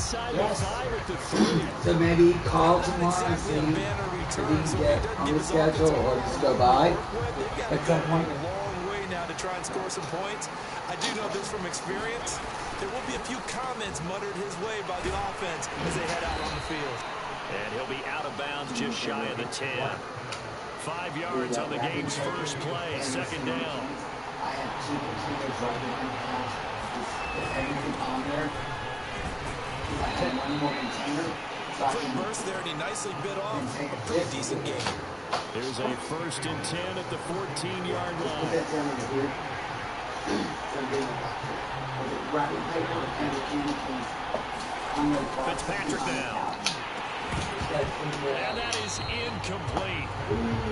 inside the 5 at the 3. So maybe call tomorrow and see if we can get on the schedule or just go by at some point. A long way now to try and score some points. I do know this from experience. There will be a few comments muttered his way by the offense as they head out on the field. And he'll be out of bounds just shy of the 10. 5 yards on the game's first play, second down. I have 2 receivers right behind everything on there. I had one more container. Quick burst there, and he nicely bit off a pretty decent game. There's a 1st and 10 at the 14-yard line. Fitzpatrick now. And that is incomplete.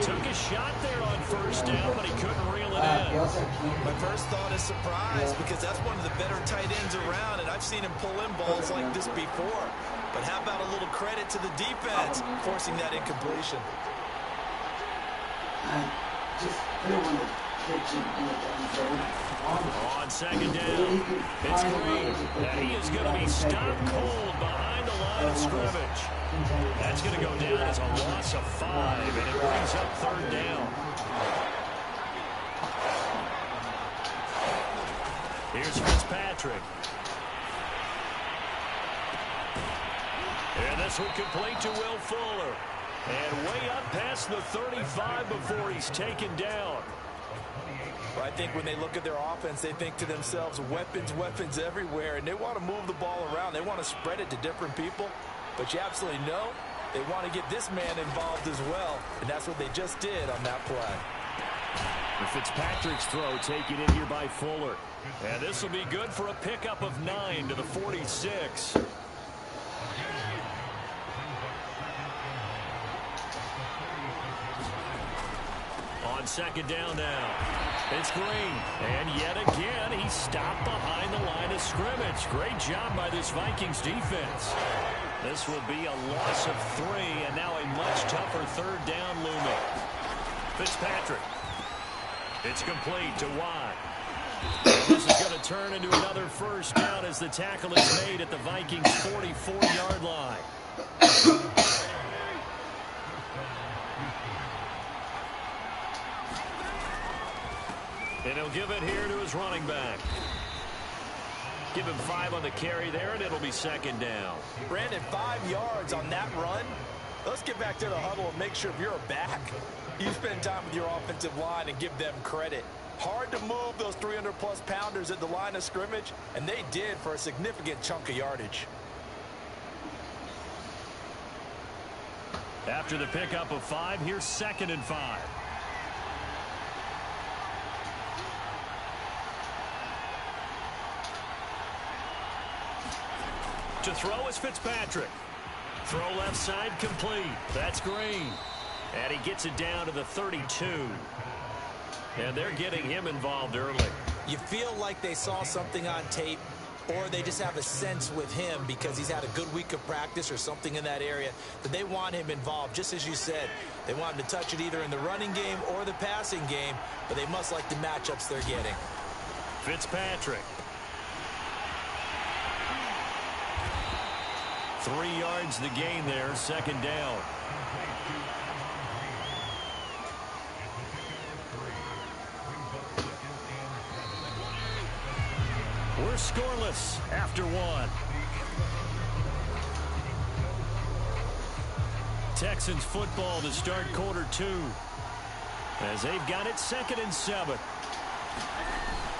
Took a shot there on 1st down, but he couldn't reel it in. My first thought is surprise, because that's one of the better tight ends around, and I've seen him pull in balls like this before. But how about a little credit to the defense forcing that incompletion? On 2nd down, it's Green. And he is going to be stopped cold behind the line of scrimmage. That's going to go down as a loss of 5, and it brings up 3rd down. Here's Fitzpatrick. And this one complete to Will Fuller. And way up past the 35 before he's taken down. Well, I think when they look at their offense, they think to themselves, weapons, weapons everywhere, and they want to move the ball around. They want to spread it to different people. But you absolutely know they want to get this man involved as well, and that's what they just did on that play. The Fitzpatrick's throw taken in here by Fuller. And this will be good for a pickup of 9 to the 46. On 2nd down now, it's Green. And yet again, he's stopped behind the line of scrimmage. Great job by this Vikings defense. This will be a loss of 3, and now a much tougher 3rd down looming. Fitzpatrick. It's complete to Watt. This is going to turn into another 1st down as the tackle is made at the Vikings' 44-yard line. And he'll give it here to his running back. Give him 5 on the carry there, and it'll be 2nd down. Brandon, 5 yards on that run. Let's get back to the huddle and make sure if you're a back, you spend time with your offensive line and give them credit. Hard to move those 300-plus pounders at the line of scrimmage, and they did for a significant chunk of yardage. After the pickup of 5, here's 2nd and 5. To throw is Fitzpatrick. Throw left side complete. That's Green. And he gets it down to the 32. And they're getting him involved early. You feel like they saw something on tape, or they just have a sense with him because he's had a good week of practice or something in that area that they want him involved. Just as you said, they want him to touch it either in the running game or the passing game, but they must like the matchups they're getting. Fitzpatrick. 3 yards the gain there, 2nd down. We're scoreless after 1. Texans football to start quarter 2. As they've got it 2nd and 7.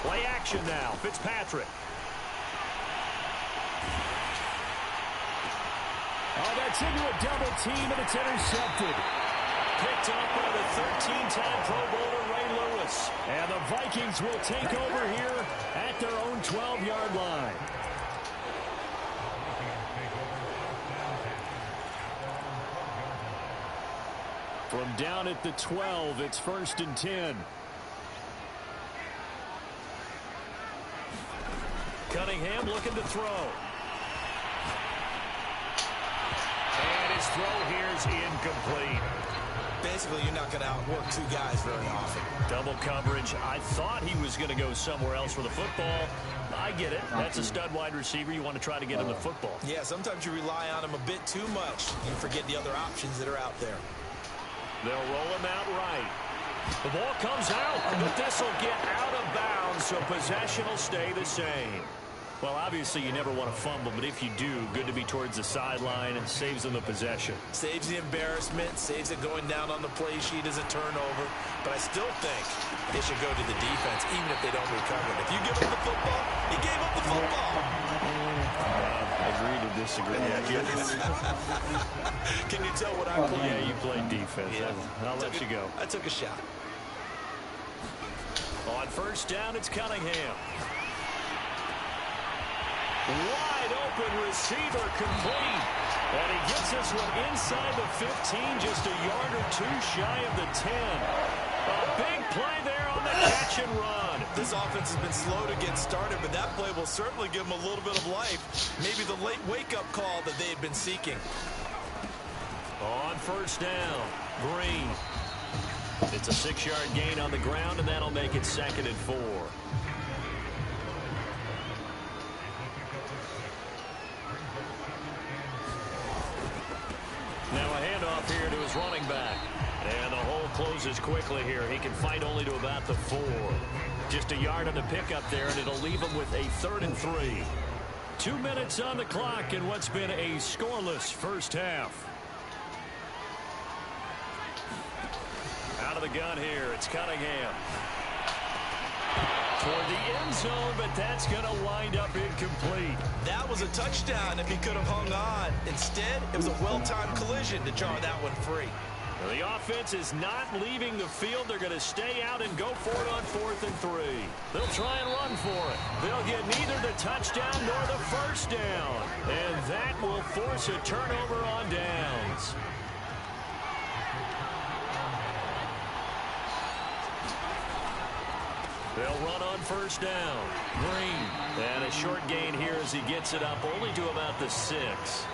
Play action now. Fitzpatrick. Oh, that's into a double team, and it's intercepted. Picked up by the 13-time Pro Bowler Ray Lewis. And the Vikings will take over here at their own 12-yard line. From down at the 12, it's 1st and 10. Cunningham looking to throw. And his throw here is incomplete. Basically, you're not going to outwork two guys very often. Double coverage. I thought he was going to go somewhere else for the football. I get it. That's a stud wide receiver. You want to try to get him the football. Yeah, sometimes you rely on him a bit too much. You forget the other options that are out there. They'll roll him out right. The ball comes out, but this will get out of bounds, so possession will stay the same. Well, obviously, you never want to fumble, but if you do, good to be towards the sideline and saves them the possession. Saves the embarrassment, saves it going down on the play sheet as a turnover. But I still think they should go to the defense, even if they don't recover it. If you give up the football, you gave up the football. Agree to disagree. Can you tell what I played? Yeah, you played defense. Yeah. I'll let you go. I took a shot. On first down, it's Cunningham. Wide open receiver complete. And he gets this one inside the 15, just a yard or two shy of the 10. A big play there on the catch and run. This offense has been slow to get started, but that play will certainly give them a little bit of life. Maybe the late wake-up call that they had been seeking. On first down, Green. It's a 6-yard gain on the ground, and that'll make it 2nd and 4. Now a handoff here to his running back. And the hole closes quickly here. He can fight only to about the 4. Just a yard on the pickup there, and it'll leave him with a 3rd and 3. 2 minutes on the clock in what's been a scoreless first half. Out of the gun here, it's Cunningham. Toward the end zone, but that's going to wind up incomplete. That was a touchdown if he could have hung on. Instead, it was a well-timed collision to jar that one free. The offense is not leaving the field. They're going to stay out and go for it on 4th and 3. They'll try and run for it. They'll get neither the touchdown nor the first down. And that will force a turnover on downs. They'll run on first down. Green. And a short gain here as he gets it up only to about the 6.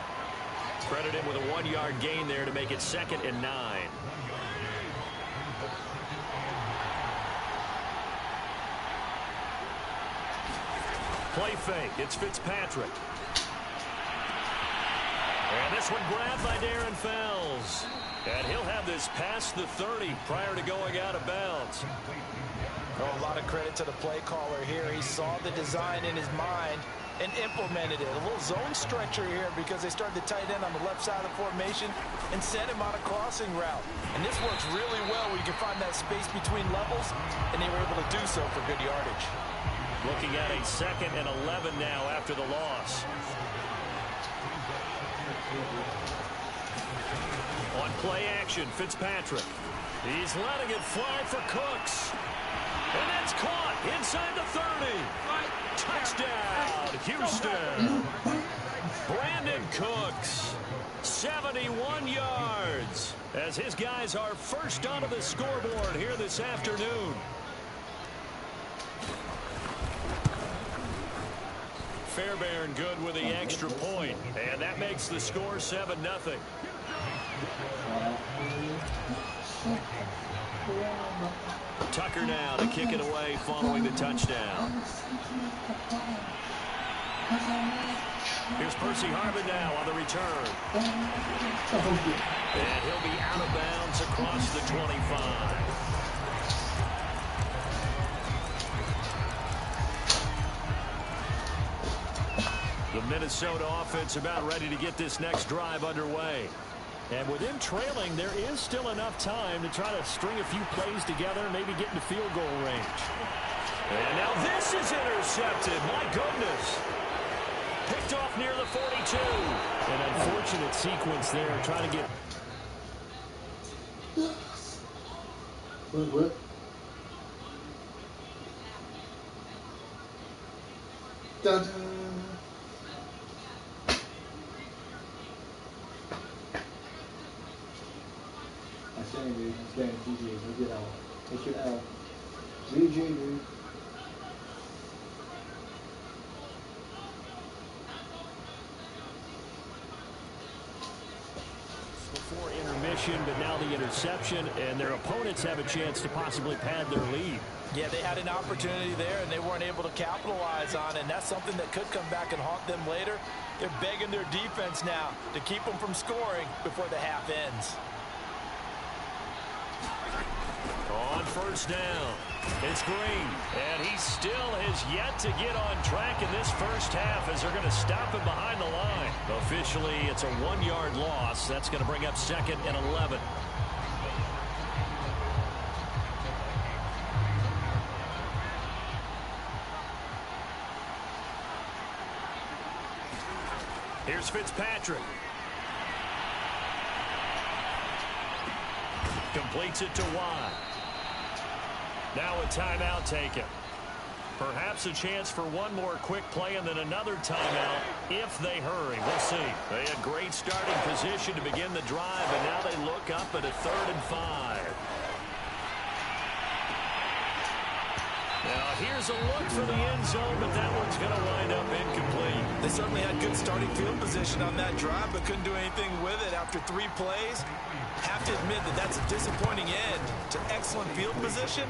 Credit him with a 1-yard gain there to make it 2nd and 9. Play fake. It's Fitzpatrick. And this one grabbed by Darren Fells. And he'll have this past the 30 prior to going out of bounds. Oh, a lot of credit to the play caller here. He saw the design in his mind and implemented it. A little zone stretcher here because they started the tight end on the left side of the formation and sent him on a crossing route. And this works really well where you can find that space between levels, and they were able to do so for good yardage. Looking at a 2nd and 11 now after the loss. On play action, Fitzpatrick. He's letting it fly for Cooks. And that's caught inside the 30. Touchdown, Houston. Brandon Cooks, 71 yards, as his guys are first onto the scoreboard here this afternoon. Fairbairn good with the extra point, and that makes the score 7-0. Tucker now to kick it away following the touchdown. Here's Percy Harvin now on the return. And he'll be out of bounds across the 25. The Minnesota offense about ready to get this next drive underway. And with them trailing, there is still enough time to try to string a few plays together and maybe get into field goal range. And now this is intercepted. My goodness. Picked off near the 42. An unfortunate sequence there, trying to get... What? Dun-dun. Dude. It's getting GG. Look it out. Take it out. GG, dude. Before intermission. possession, but now the interception, and their opponents have a chance to possibly pad their lead. Yeah, they had an opportunity there, and they weren't able to capitalize on it, and that's something that could come back and haunt them later. They're begging their defense now to keep them from scoring before the half ends. On first down, it's Green, and he still has yet to get on track in this first half as they're going to stop him behind the line. Officially, it's a 1-yard loss. That's going to bring up 2nd and 11. Here's Fitzpatrick. Completes it to Watt. Now a timeout taken. Perhaps a chance for one more quick play and then another timeout if they hurry. We'll see. They had great starting position to begin the drive, and now they look up at a 3rd and 5. Now here's a look for the end zone, but that one's going to wind up incomplete. They certainly had good starting field position on that drive, but couldn't do anything with it after 3 plays. Have to admit that that's a disappointing end to excellent field position.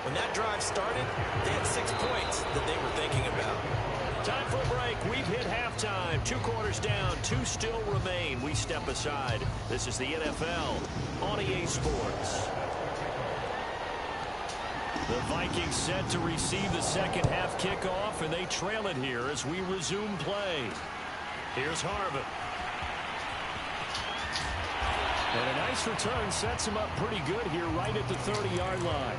When that drive started, they had 6 points that they were thinking about. Time for a break. We've hit halftime. 2 quarters down, 2 still remain. We step aside. This is the NFL on EA Sports. The Vikings set to receive the second half kickoff, and they trail it here as we resume play. Here's Harvin. And a nice return sets him up pretty good here right at the 30-yard line.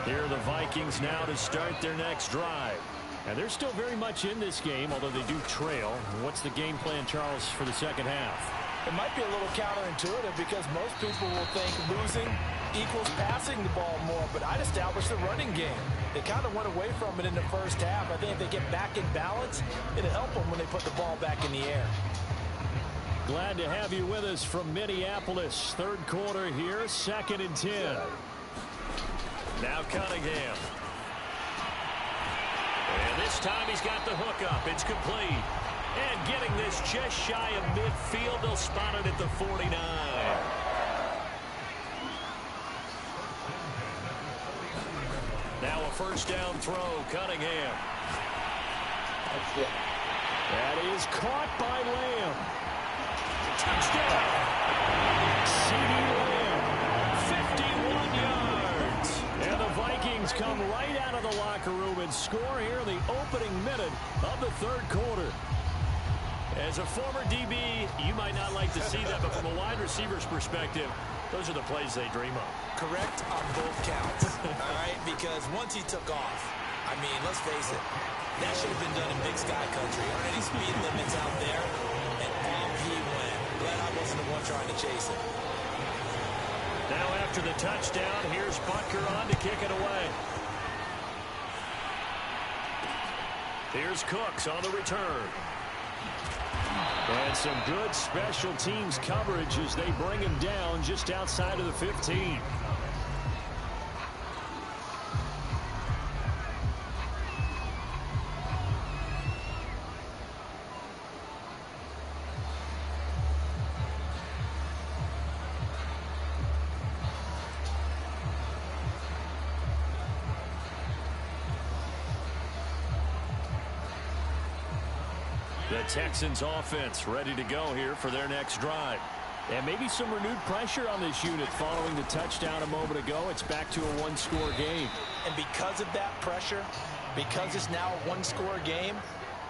Here are the Vikings now to start their next drive. And they're still very much in this game, although they do trail. What's the game plan, Charles, for the second half? It might be a little counterintuitive because most people will think losing equals passing the ball more, but I'd establish the running game. They kind of went away from it in the first half. I think if they get back in balance, it'll help them when they put the ball back in the air. Glad to have you with us from Minneapolis. 3rd quarter here, 2nd and 10. Now Cunningham. And this time he's got the hook up. It's complete. And getting this just shy of midfield. They'll spot it at the 49. Now a first down throw. Cunningham. That's it. That is caught by Lamb. Touchdown. CeeDee Lamb. 51 yards. And the Vikings come right out of the locker room and score here in the opening minute of the 3rd quarter. As a former DB, you might not like to see that, but from a wide receiver's perspective, those are the plays they dream of. Correct on both counts, all right? Because once he took off, I mean, let's face it, that should have been done in Big Sky country. Aren't any speed limits out there? And off he went. Glad I wasn't the one trying to chase him. Now after the touchdown, here's Butker on to kick it away. Here's Cooks on the return. And some good special teams coverage as they bring him down just outside of the 15. The Texans offense ready to go here for their next drive. And maybe some renewed pressure on this unit following the touchdown a moment ago. It's back to a 1-score game. And because of that pressure, because it's now a 1-score game,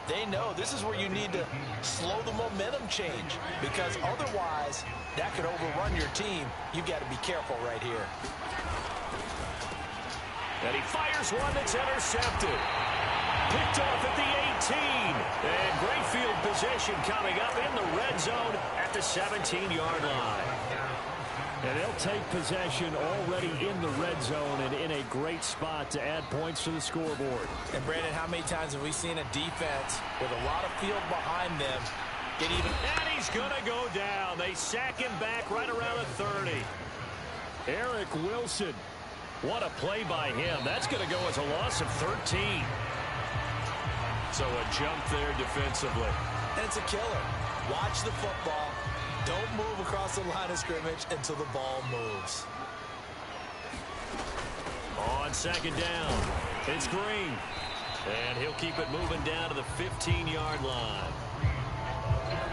they know this is where you need to slow the momentum change. Because otherwise, that could overrun your team. You've got to be careful right here. And he fires one that's intercepted. Picked off at the 18. And great field position coming up in the red zone at the 17-yard line. And they'll take possession already in the red zone and in a great spot to add points to the scoreboard. And, Brandon, how many times have we seen a defense with a lot of field behind them get even? And he's going to go down. They sack him back right around the 30. Eric Wilson. What a play by him. That's going to go as a loss of 13. So a jump there defensively. And it's a killer. Watch the football. Don't move across the line of scrimmage until the ball moves. On second down, it's Green. And he'll keep it moving down to the 15-yard line.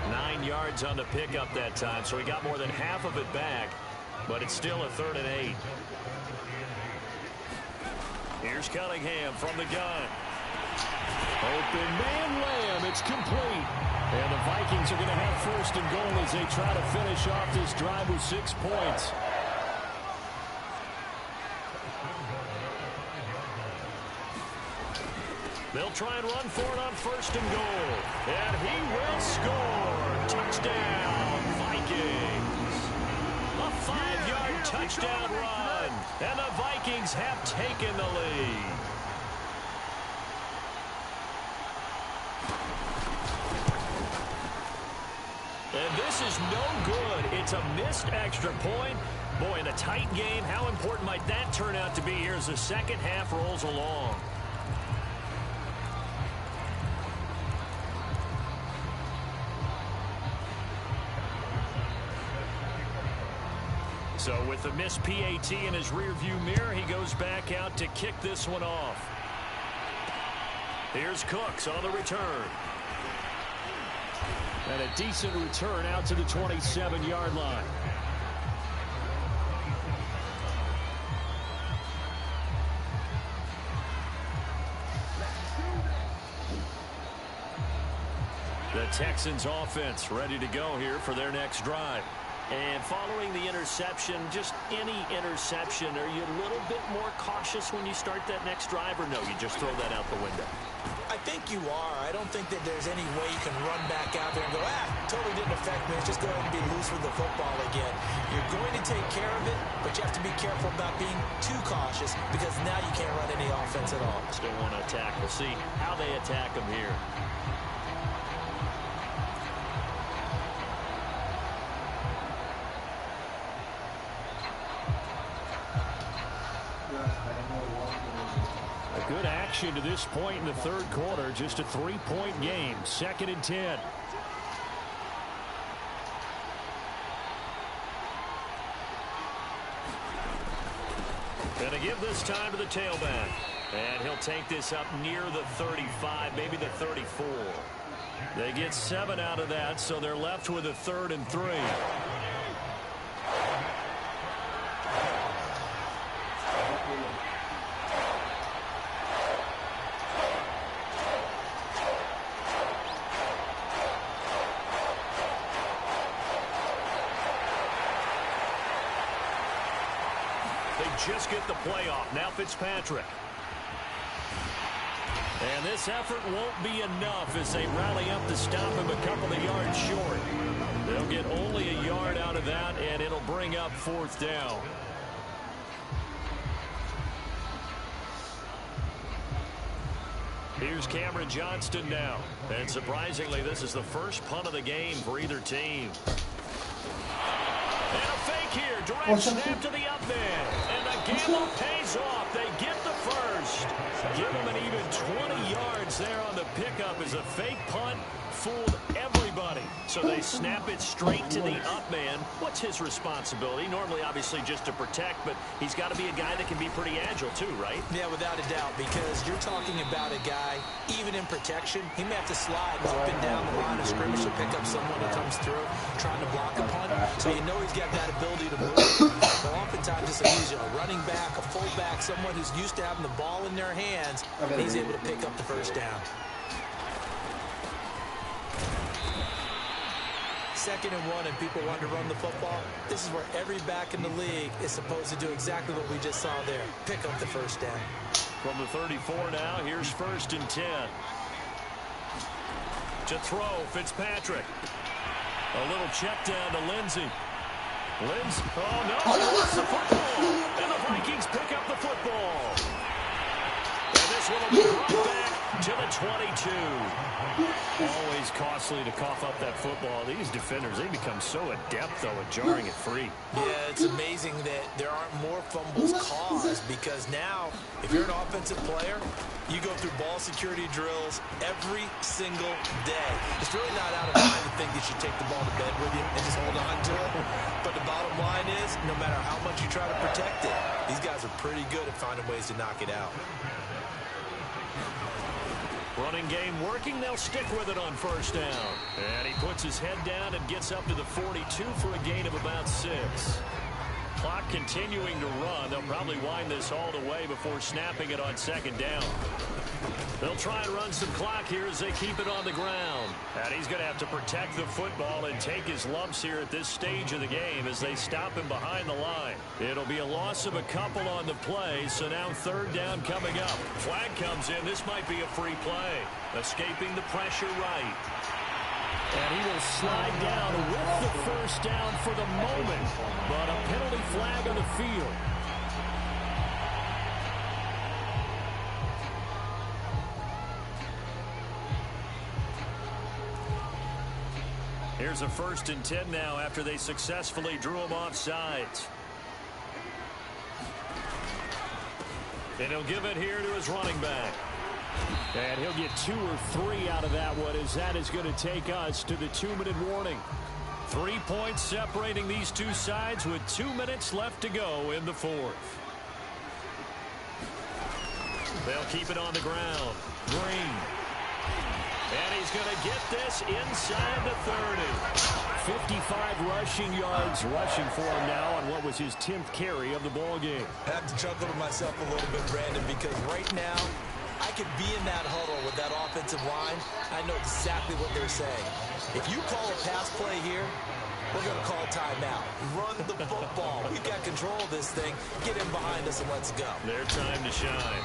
9 yards on the pickup that time, so he got more than half of it back, but it's still a 3rd and 8. Here's Cunningham from the gun. Open man Lamb, it's complete. And the Vikings are going to have 1st and goal as they try to finish off this drive with 6 points. They'll try and run for it on 1st and goal. And he will score. Touchdown, Vikings. A 5-yard touchdown run. And the Vikings have taken the lead. And this is no good. It's a missed extra point. Boy, in a tight game, how important might that turn out to be here as the second half rolls along? So with the missed PAT in his rearview mirror, he goes back out to kick this one off. Here's Cooks on the return. And a decent return out to the 27-yard line. The Texans offense ready to go here for their next drive. And following the interception, just any interception, are you a little bit more cautious when you start that next drive, or no, you just throw that out the window? I think you are. I don't think that there's any way you can run back out there and go, totally didn't affect me. Let's just go ahead and be loose with the football again. You're going to take care of it, but you have to be careful about being too cautious because now you can't run any offense at all. Still want to attack. We'll see how they attack them here. Good action to this point in the 3rd quarter. Just a 3-point game. 2nd and 10. Gonna give this time to the tailback. And he'll take this up near the 35, maybe the 34. They get 7 out of that, so they're left with a 3rd and 3. Just get the play off. Now Fitzpatrick. And this effort won't be enough as they rally up to stop him a couple of yards short. They'll get only a yard out of that, and it'll bring up 4th down. Here's Cameron Johnston now. And surprisingly, this is the first punt of the game for either team. And a fake here. Direct snap to the up man. And the gamble pays off. They get the first. Give them an even 20 yards there on the pickup as a fake punt fooled everybody. So they snap it straight to the up man. What's his responsibility? Normally, obviously, just to protect, but he's got to be a guy that can be pretty agile too, right? Yeah, without a doubt, because you're talking about a guy, even in protection, he may have to slide up and down the line of scrimmage to pick up someone who comes through trying to block a punt. So you know he's got that ability to move. But oftentimes it's a running back, a fullback, someone who's used to having the ball in their hands, and he's able to pick up the first down. 2nd and 1 and people want to run the football. This is where every back in the league is supposed to do exactly what we just saw there. Pick up the first down. From the 34 now, here's 1st and 10. To throw, Fitzpatrick. A little check down to Lindsey. Oh no, he lost the football. And the Vikings pick up the football. And this one will be brought back to the 22. Always costly to cough up that football. These defenders, they become so adept, though, at jarring it free. Yeah, it's amazing that there aren't more fumbles caused because now, if you're an offensive player, you go through ball security drills every single day. It's really not out of line to think that you take the ball to bed with you and just hold on to it. But the bottom line is, no matter how much you try to protect it, these guys are pretty good at finding ways to knock it out. Running game working. They'll stick with it on first down. And he puts his head down and gets up to the 42 for a gain of about 6. Clock continuing to run. They'll probably wind this all the way before snapping it on second down. They'll try and run some clock here as they keep it on the ground. And he's going to have to protect the football and take his lumps here at this stage of the game as they stop him behind the line. It'll be a loss of a couple on the play, so now third down coming up. Flag comes in. This might be a free play. Escaping the pressure right. And he will slide down with the first down for the moment. But a penalty flag on the field. Here's a 1st and 10 now after they successfully drew him off sides. And he'll give it here to his running back. And he'll get 2 or 3 out of that one as that is going to take us to the 2-minute warning. 3 points separating these two sides with 2 minutes left to go in the 4th. They'll keep it on the ground. Green. And he's going to get this inside the 30. 55 rushing yards rushing for him now on what was his 10th carry of the ball game. I have to chuckle to myself a little bit, Brandon, because right now I could be in that huddle with that offensive line. I know exactly what they're saying. If you call a pass play here, we're going to call timeout. Run the football. We've got control of this thing. Get in behind us and let's go. Their time to shine.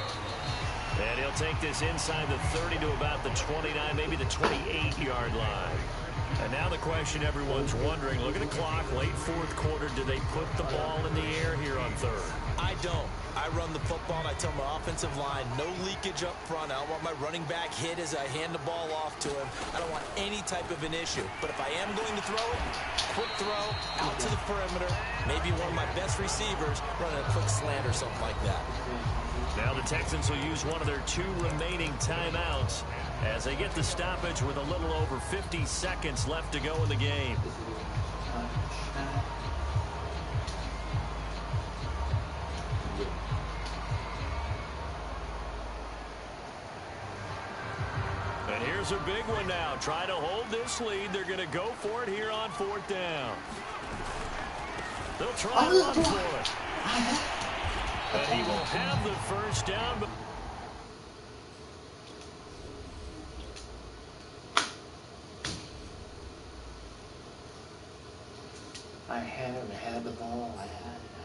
And he'll take this inside the 30 to about the 29, maybe the 28-yard line. And now the question everyone's wondering, look at the clock, late 4th quarter, do they put the ball in the air here on 3rd? I don't. I run the football and I tell my offensive line, no leakage up front. I don't want my running back hit as I hand the ball off to him. I don't want any type of an issue. But if I am going to throw it, quick throw, out to the perimeter, maybe one of my best receivers running a quick slant or something like that. Now the Texans will use one of their 2 remaining timeouts as they get the stoppage with a little over 50 seconds left to go in the game. And here's a big one now. Try to hold this lead. They're going to go for it here on 4th down. They'll try to run for it. And he will have the first down. I haven't had the ball. I had it.